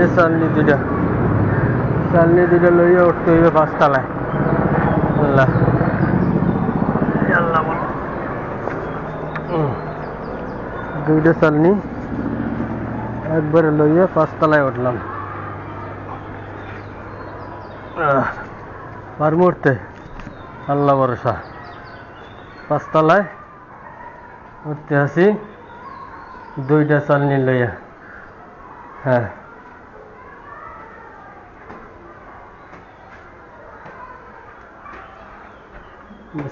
যে চালনি দুইটা লইয়া উঠতে হইবে 5 তলায়। আল্লাহ আল্লাহ বলো। দুইটা চালনি একবারে লইয়া 5 তলায় উঠলাম। আর মুহূর্তে আল্লাহ ভরসা 5 তলায় উঠতে আসি দুইটা চালনি লইয়া। হ্যাঁ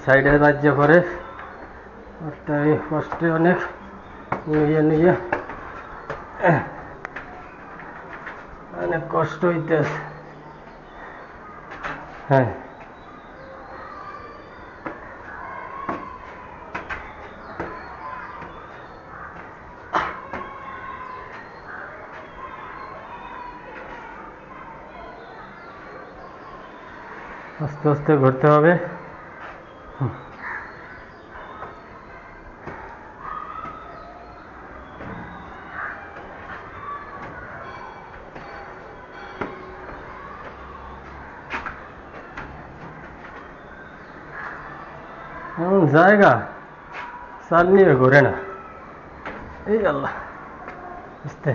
সাইডে রাজ্য পরে ফার্স্টে অনেক নিয়ে অনেক কষ্ট হইতেছে। হ্যাঁ আস্তে আস্তে ঘুরতে হবে। এমন জায়গা চাল নিয়ে ঘুরে না। এই আল্লাহ বুঝতে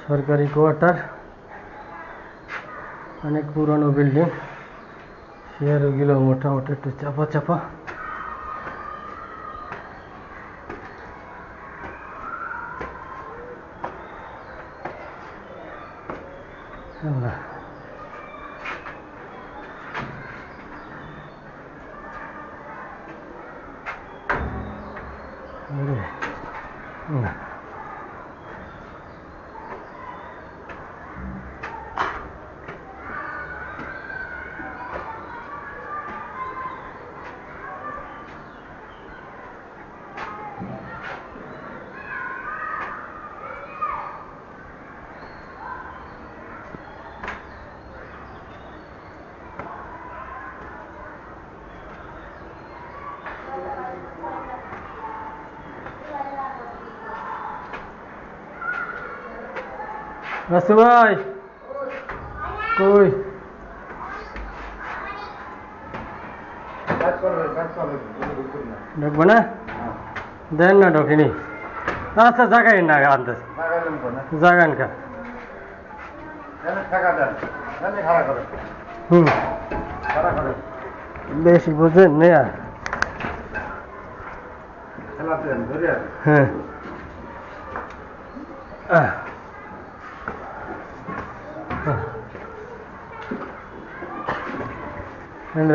সরকারি কোয়ার্টার, অনেক পুরনো বিল্ডিং, শেয়ারগুলো মোটামুটি একটু চাপা চাপা। আল্লাহ রাসু ভাই কই? ঢুকবো না? দেন না ঢোকিনি। আচ্ছা জাগাই না আনতে জাগান কা। বেশি বুঝেন না। হ্যাঁ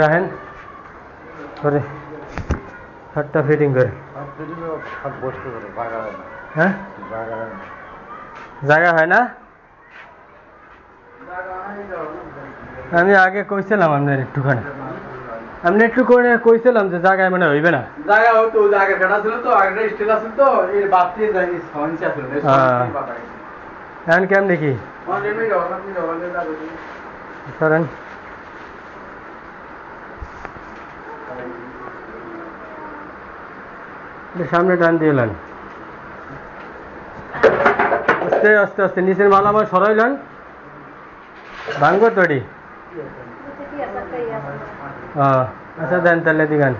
রাহেন করে হাতটা ফিটিং করে। হ্যাঁ জায়গা হয় না। আমি আগে কইছিলাম আপনার একটুখানি, আপনি একটু করে কইছিলাম যে জায়গায় মানে হইবে না। জায়গা হয়তো আগে ফেটা ছিল তো, আগে স্টিল আছিল তো, এই বাতি জানি সমস্যা ছিল। এখন কেমন দেখি সরেন। সামনে টান দিলেন, আস্তে আস্তে আস্তে নিচের মালামাল সরাইলেন, ভাঙবো তৈরি। আচ্ছা দেন তাহলে দিগান,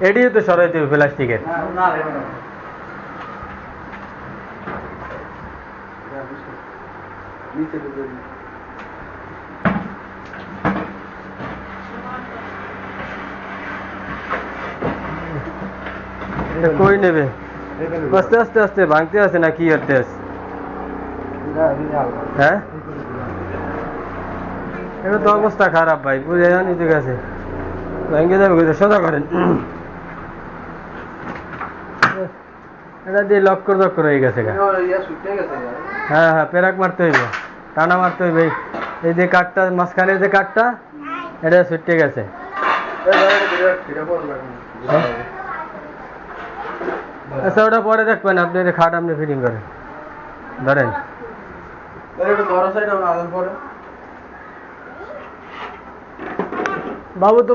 এটিও তো সরাইতে হবে প্লাস্টিকের। কই নেবে? আস্তে আস্তে আস্তে ভাঙতে আছে না কি করতে আছে? হ্যাঁ এটা তো অবস্থা খারাপ ভাই, বুঝে জানি ঠিক আছে, ভেঙে যাবে সোজা করেন। এটা দিয়ে লক্কর চক্কর হয়ে গেছে। হ্যাঁ হ্যাঁ পেরাক মারতে হইবে, টানা মারতে হইবে। এই যে কাঠটা মাঝখানের যে কাঠটা এটা ছুটে গেছে। আচ্ছা ওটা পরে দেখবেন, আপনি খাট আপনি ফিটিং করেন ধরেন। বাবু তো